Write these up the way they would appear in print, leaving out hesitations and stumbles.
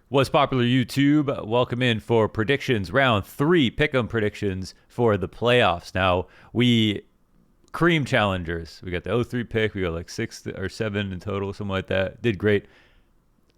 What's popular YouTube? Welcome in for predictions, round 3 pick'em predictions for the playoffs. Now, we cream challengers. We got the 03 pick. We got like 6 or 7 in total, something like that. Did great.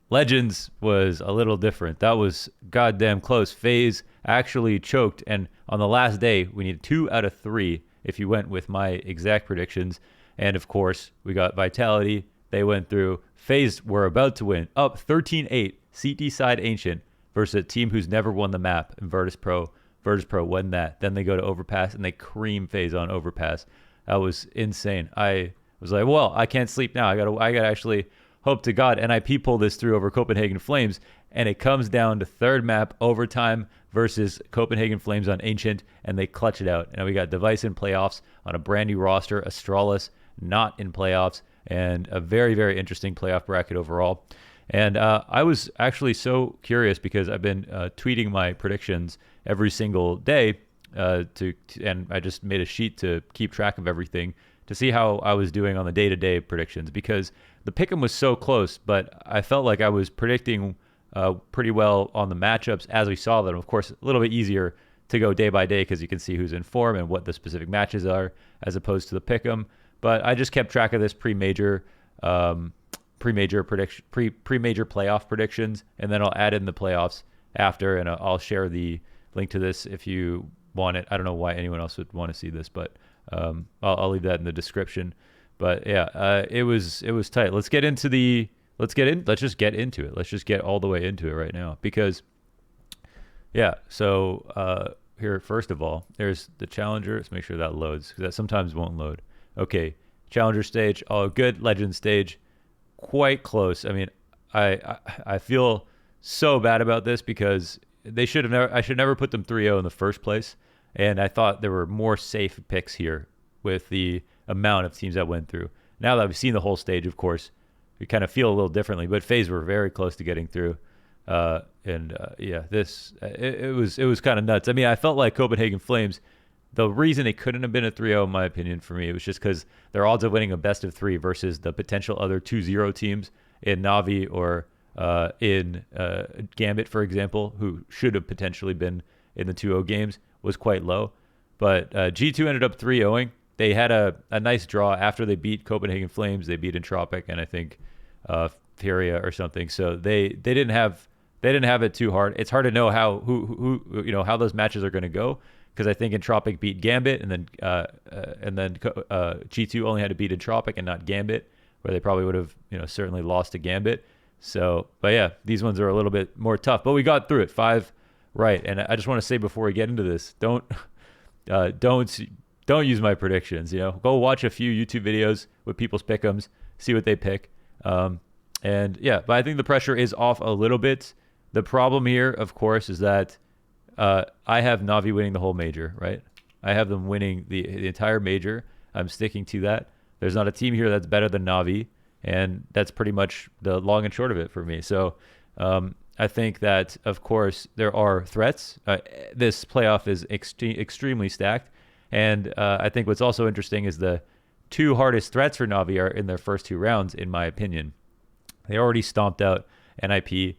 Legends was a little different. That was goddamn close. FaZe actually choked, and on the last day, we needed 2 out of 3 if you went with my exact predictions. And of course, we got Vitality. They went through. FaZe were about to win, up 13-8. CT side Ancient versus a team who's never won the map in Virtus Pro. Virtus Pro won that. Then they go to Overpass and they cream FaZe on Overpass. That was insane. I was like, well, I can't sleep now. I gotta actually hope to God NIP pull this through over Copenhagen Flames. And it comes down to third map overtime versus Copenhagen Flames on Ancient, and they clutch it out. And we got Device in playoffs on a brand new roster. Astralis not in playoffs, and a very, very interesting playoff bracket overall. And I was actually so curious because I've been tweeting my predictions every single day and I just made a sheet to keep track of everything to see how I was doing on the day-to-day predictions, because the pick'em was so close, but I felt like I was predicting pretty well on the matchups as we saw them. Of course, a little bit easier to go day by day because you can see who's in form and what the specific matches are as opposed to the pick'em. But I just kept track of this pre-major playoff predictions, and then I'll add in the playoffs after, and I'll share the link to this if you want it. I don't know why anyone else would want to see this, but I'll leave that in the description. But yeah, it was tight. Let's just get into it. Let's just get all the way into it right now, because yeah. So here, first of all, there's the challenger. Let's make sure that loads, because that sometimes won't load. Okay, challenger stage. Oh, good. Legend stage. Quite close. I mean, I feel so bad about this because I should never put them 3-0 in the first place. And I thought there were more safe picks here with the amount of teams that went through. Now that I've seen the whole stage, of course, we kind of feel a little differently. But FaZe were very close to getting through. Yeah, it was kind of nuts. I mean, I felt like Copenhagen Flames. The reason it couldn't have been a 3-0, in my opinion, for me, it was just because their odds of winning a best of 3 versus the potential other 2-0 teams in Navi or in Gambit, for example, who should have potentially been in the 2-0 games, was quite low. But G2 ended up 3-0ing. They had a nice draw after they beat Copenhagen Flames. They beat Entropic and I think Furia or something. So they didn't have it too hard. It's hard to know how how those matches are going to go, because I think Entropic beat Gambit, and then G2 only had to beat Entropic and not Gambit, where they probably would have certainly lost to Gambit. So, but yeah, these ones are a little bit more tough, but we got through it 5 right. And I just want to say before we get into this, don't use my predictions. Go watch a few YouTube videos with people's pick'ems, see what they pick. And yeah, but I think the pressure is off a little bit. The problem here, of course, is that I have Navi winning the whole major, right? I have them winning the entire major. I'm sticking to that. There's not a team here that's better than Navi, and that's pretty much the long and short of it for me. So I think that, of course, there are threats. This playoff is extremely stacked, and I think what's also interesting is the 2 hardest threats for Navi are in their first 2 rounds, in my opinion. They already stomped out NIP.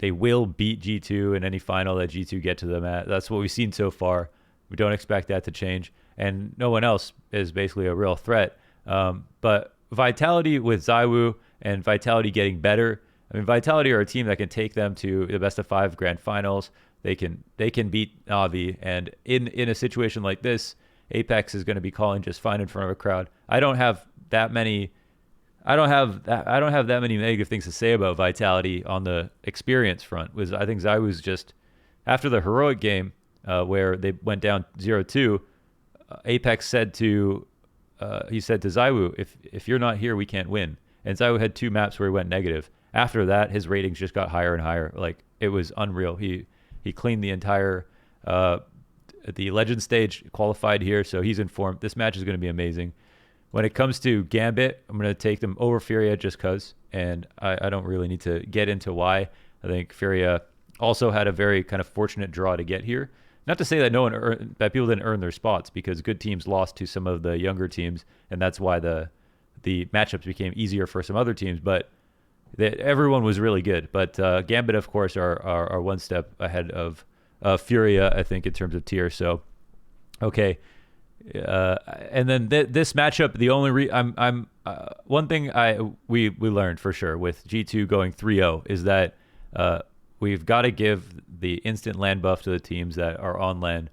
They will beat G2 in any final that G2 get to them at. That's what we've seen so far. We don't expect that to change. And no one else is basically a real threat. But Vitality with Zywoo and Vitality getting better. I mean, Vitality are a team that can take them to the best of 5 grand finals. They can beat Navi. And in a situation like this, Apex is going to be calling just fine in front of a crowd. I don't have that many negative things to say about Vitality on the experience front. I think Zywoo's just, after the heroic game where they went down 0-2, Apex said to Zywoo, if you're not here, we can't win. And Zywoo had 2 maps where he went negative. After that, his ratings just got higher and higher. Like, it was unreal. He cleaned the entire the legend stage, qualified here, so he's informed. This match is going to be amazing. When it comes to Gambit, I'm going to take them over Furia just because, and I don't really need to get into why. I think Furia also had a very kind of fortunate draw to get here. Not to say that that people didn't earn their spots, because good teams lost to some of the younger teams, and that's why the matchups became easier for some other teams. But Everyone was really good, but Gambit, of course, are one step ahead of Furia, I think, in terms of tier. So, okay. And then this matchup, the only one thing we learned for sure with G2 going 3-0 is that we've got to give the instant land buff to the teams that are on land.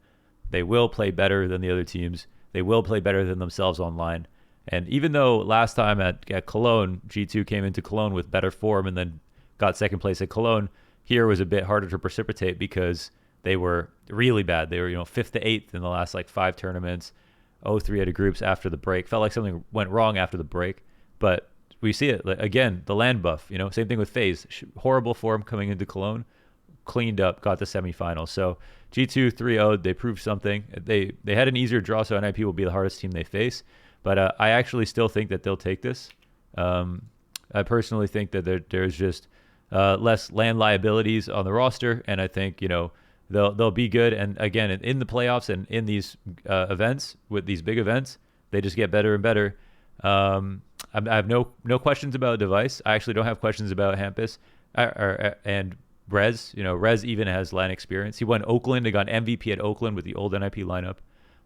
They will play better than the other teams. They will play better than themselves online. And even though last time at Cologne, G2 came into Cologne with better form and then got second place at Cologne, here was a bit harder to precipitate because they were really bad. They were, 5th to 8th in the last 5 tournaments. 0-3 out of groups after the break. Felt like something went wrong after the break. But we see it again, the land buff, same thing with FaZe. Horrible form coming into Cologne, cleaned up, got the semifinals. So G2 3-0, they proved something. They had an easier draw, so NIP will be the hardest team they face. But I actually still think that they'll take this. I personally think that there's just less land liabilities on the roster, and I think they'll be good. And again, in the playoffs and in these events, with these big events, they just get better and better. I have no questions about Device. I actually don't have questions about Hampus and Rez. Rez even has LAN experience. He won Oakland. He got MVP at Oakland with the old NIP lineup.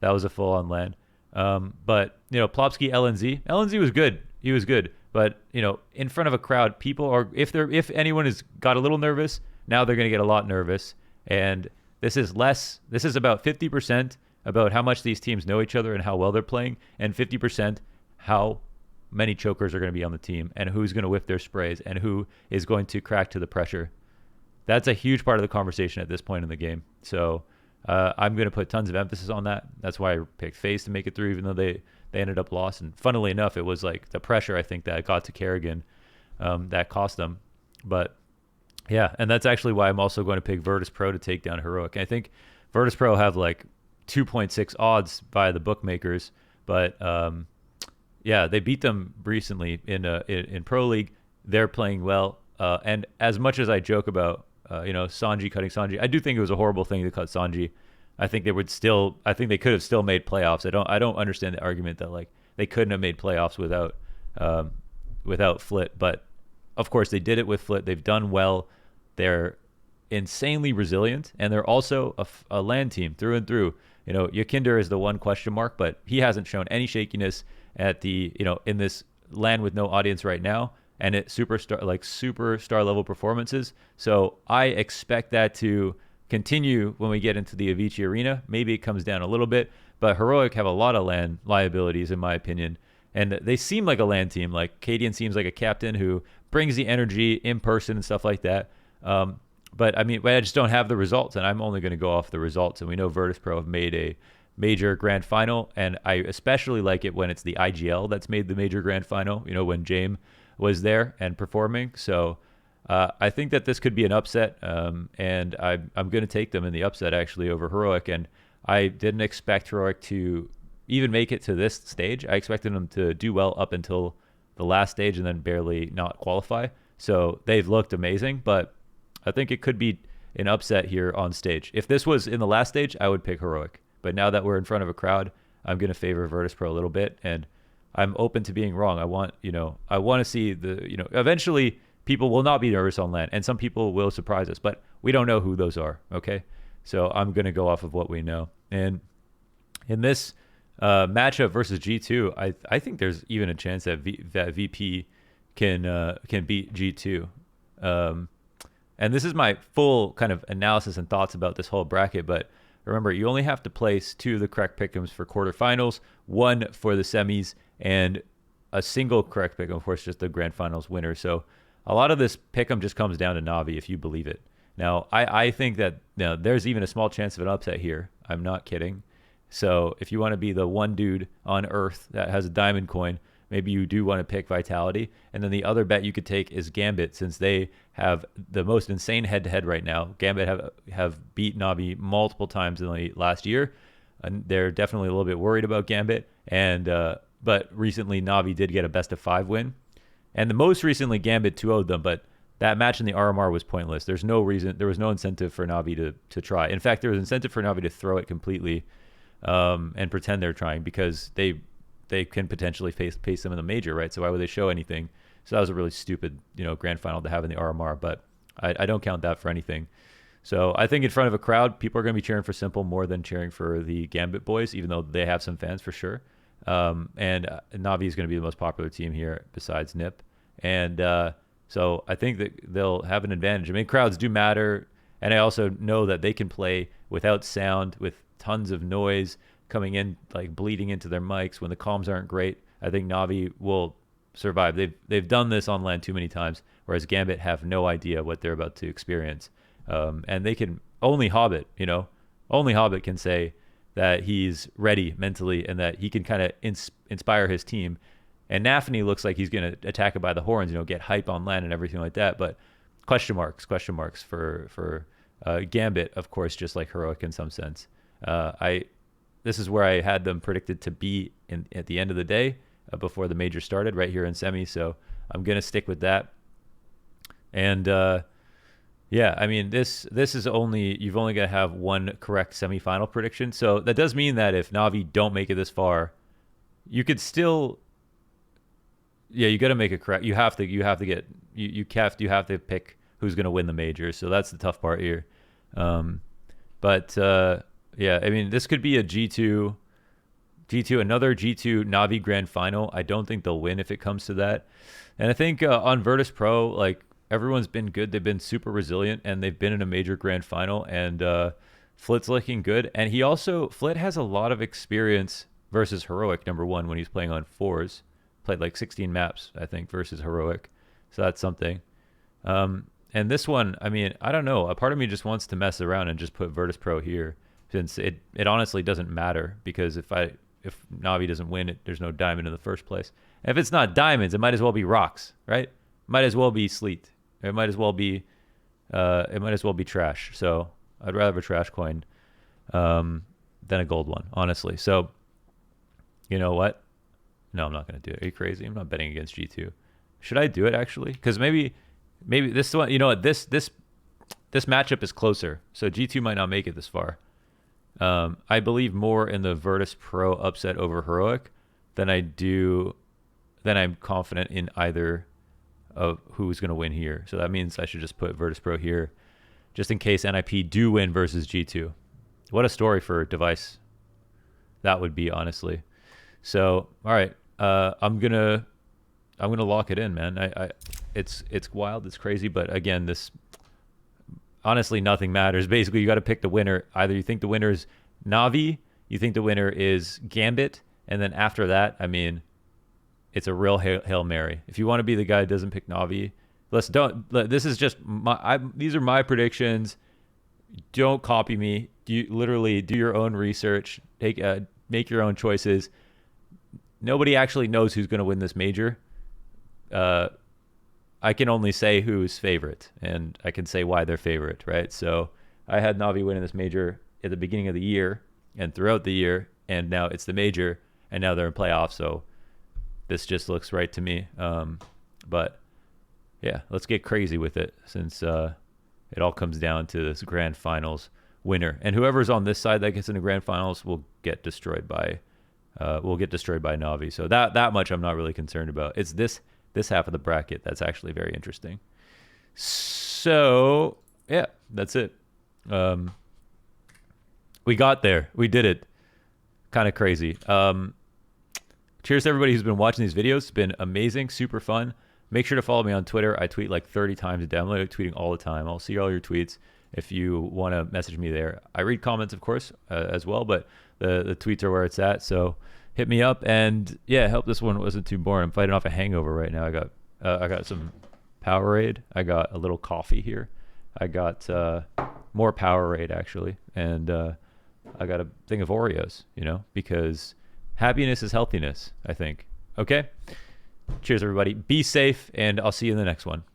That was a full-on LAN. But Plopsky, LNZ was good. He was good. But in front of a crowd, people are if anyone has got a little nervous, now they're going to get a lot nervous. And this is about 50% about how much these teams know each other and how well they're playing, and 50% how many chokers are going to be on the team and who's going to whiff their sprays and who is going to crack to the pressure. That's a huge part of the conversation at this point in the game. So I'm going to put tons of emphasis on that. That's why I picked FaZe to make it through, even though they ended up lost. And funnily enough, it was the pressure, I think, that got to Kerrigan that cost them. But yeah, and that's actually why I'm also going to pick Virtus Pro to take down Heroic. I think Virtus Pro have 2.6 odds by the bookmakers, but yeah, they beat them recently in Pro League. They're playing well, and as much as I joke about Sanji cutting Sanji, I do think it was a horrible thing to cut Sanji. I think they could have still made playoffs. I don't understand the argument that they couldn't have made playoffs without Flit, but of course they did it with Flit. They've done well. They're insanely resilient, and they're also a LAN team through and through. Yakinder is the one question mark, but he hasn't shown any shakiness at in this LAN with no audience right now, and it superstar level performances. So I expect that to continue when we get into the Avicii arena. Maybe it comes down a little bit, but Heroic have a lot of LAN liabilities, in my opinion. And they seem like a LAN team. Cadian seems like a captain who brings the energy in person and stuff like that. But I just don't have the results, and I'm only going to go off the results. And we know Virtus Pro have made a major grand final, and I especially like it when it's the IGL that's made the major grand final, when James was there and performing. So I think that this could be an upset, and I'm going to take them in the upset, actually, over Heroic. And I didn't expect Heroic to even make it to this stage. I expected them to do well up until the last stage and then barely not qualify. So they've looked amazing, but I think it could be an upset here on stage. If this was in the last stage, I would pick Heroic. But now that we're in front of a crowd, I'm going to favor Virtus Pro a little bit, and I'm open to being wrong. I want to see eventually people will not be nervous on LAN, and some people will surprise us, but we don't know who those are, okay? So I'm going to go off of what we know. And in this matchup versus G2, I think there's even a chance that VP can beat G2. And this is my full kind of analysis and thoughts about this whole bracket, but remember, you only have to place 2 of the correct pick'ems for quarterfinals, 1 for the semis, and a single correct pick'em, of course, just the grand finals winner. So a lot of this pick'em just comes down to Navi, if you believe it. Now, I think that there's even a small chance of an upset here. I'm not kidding. So if you want to be the one dude on Earth that has a diamond coin, maybe you do want to pick Vitality. And then the other bet you could take is Gambit, since they have the most insane head-to-head right now. Gambit have beat Navi multiple times in the last year, and they're definitely a little bit worried about Gambit. And but recently Navi did get a best-of-5 win. And the most recently Gambit 2-0'd them, but that match in the RMR was pointless. There was no incentive for Navi to try. In fact, there was incentive for Navi to throw it completely and pretend they're trying, because they can potentially face them in the major, right? So why would they show anything? So that was a really stupid, grand final to have in the RMR, but I don't count that for anything. So I think in front of a crowd, people are going to be cheering for Simple more than cheering for the Gambit boys, even though they have some fans for sure. And Na'Vi is going to be the most popular team here besides NIP. And so I think that they'll have an advantage. I mean, crowds do matter. And I also know that they can play without sound, with tons of noise coming in, like bleeding into their mics when the comms aren't great. I think Na'Vi will survive. They've done this on LAN too many times, whereas Gambit have no idea what they're about to experience. And they can only Hobbit, only Hobbit can say that he's ready mentally and that he can kind of inspire his team. And Nafany looks like he's going to attack it by the horns, get hype on LAN and everything like that. But question marks for Gambit, of course, just like Heroic in some sense. This is where I had them predicted to be at the end of the day before the major started, right here in semi. So I'm going to stick with that. And yeah, I mean, this is you've only got to have one correct semifinal prediction. So that does mean that if Na'Vi don't make it this far, you could still, you got to make it correct. You have to pick who's going to win the major. So that's the tough part here. But yeah, I mean, this could be a another G2 Na'Vi grand final. I don't think they'll win if it comes to that. And I think on Virtus Pro, like, everyone's been good. They've been super resilient, and they've been in a major grand final. And Flit's looking good. And Flit has a lot of experience versus Heroic, number one, when he's playing on fours. Played like 16 maps, I think, versus Heroic. So that's something. And this one, I mean, I don't know. A part of me just wants to mess around and just put Virtus Pro here, since it honestly doesn't matter, because if Na'Vi doesn't win, there's no diamond in the first place. And if it's not diamonds, it might as well be rocks, right? Might as well be sleet. It might as well be trash. So I'd rather have a trash coin than a gold one, honestly. So you know what? No, I'm not going to do it. Are you crazy? I'm not betting against G2. Should I do it, actually? Because maybe this one, this matchup is closer. So G2 might not make it this far. I believe more in the Virtus Pro upset over Heroic than I'm confident in either of who's going to win here. So that means I should just put Virtus Pro here, just in case NIP do win versus G2. What a story for Device that would be, honestly. So, all right, I'm gonna lock it in, man. It's wild, it's crazy, but again, this honestly nothing matters. Basically, you got to pick the winner. Either you think the winner is Na'Vi, you think the winner is Gambit, and then after that, I mean, it's a real Hail Mary. If you want to be the guy that doesn't pick Na'Vi, this is just these are my predictions. Don't copy me. You literally do your own research. Make your own choices. Nobody actually knows who's going to win this major. I can only say who's favorite, and I can say why they're favorite, right? So I had Na'Vi winning this major at the beginning of the year and throughout the year, and now it's the major, and now they're in playoffs, so this just looks right to me. But yeah, let's get crazy with it, since it all comes down to this grand finals winner, and whoever's on this side that gets into grand finals will get destroyed by Na'Vi. So that much I'm not really concerned about. It's this half of the bracket that's actually very interesting. So yeah, that's it. We got there. We did it. Kind of crazy. Cheers to everybody who's been watching these videos. It's been amazing, super fun. Make sure to follow me on Twitter. I tweet like 30 times a day. I'm like tweeting all the time. I'll see all your tweets if you want to message me there. I read comments, of course, as well, but the tweets are where it's at. So hit me up, and yeah, I hope this one wasn't too boring. I'm fighting off a hangover right now. I got some Powerade. I got a little coffee here. I got more Powerade, actually, and I got a thing of Oreos, because happiness is healthiness, I think. Okay? Cheers, everybody. Be safe, and I'll see you in the next one.